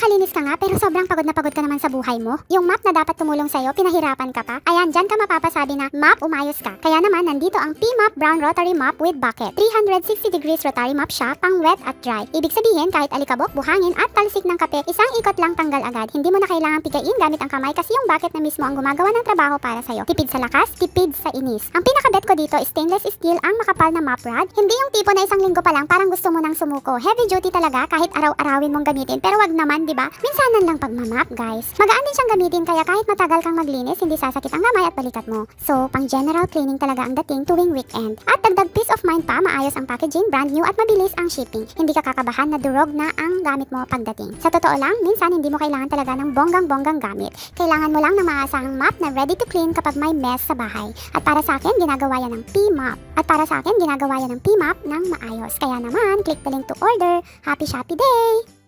Napakalinis ka nga pero sobrang pagod na pagod ka naman sa buhay mo. Yung map na dapat tumulong sa'yo, pinahirapan ka pa. Ayan, dyan ka mapapasabi na map, umayos ka. Kaya naman, nandito ang P-Map Brown Rotary Mop with Bucket. 360 degrees rotary mop siya, pang wet at dry. Ibig sabihin, kahit alikabok, buhangin at talsik ng kape, isang ikot lang tanggal agad. Hindi mo na kailangang pigain gamit ang kamay kasi yung bucket na mismo ang gumagawa ng trabaho para sa'yo. Tipid sa lakas, tipid sa inis. Ang pinakabet ko dito, stainless steel ang makapal na mop rod. Hindi yung tipo na isang linggo pa lang parang gusto mo nang sumuko. Heavy duty talaga kahit araw-arawin mong gamitin. Pero wag naman, di ba? Minsanan lang pagmamap, guys. Magaan din siyang gamitin kaya kahit matagal kang maglinis, hindi sasakit ang kamay at balikat mo. So, pang general cleaning talaga ang dating tuwing weekend. At dagdag peace of mind pa, maayos ang packaging, brand new at mabilis ang shipping. Hindi ka kakabahan na durog na ang gamit mo pagdating. Sa totoo lang, minsan hindi mo kailangan talaga ng bonggang-bonggang gamit. Kailangan mo lang ng maasahang mop na ready to clean kapag may mess sa bahay. At para sa akin, ginagawa yan ng P-Mop. ng maayos. Kaya naman, click the link to order. Happy Shopee Day!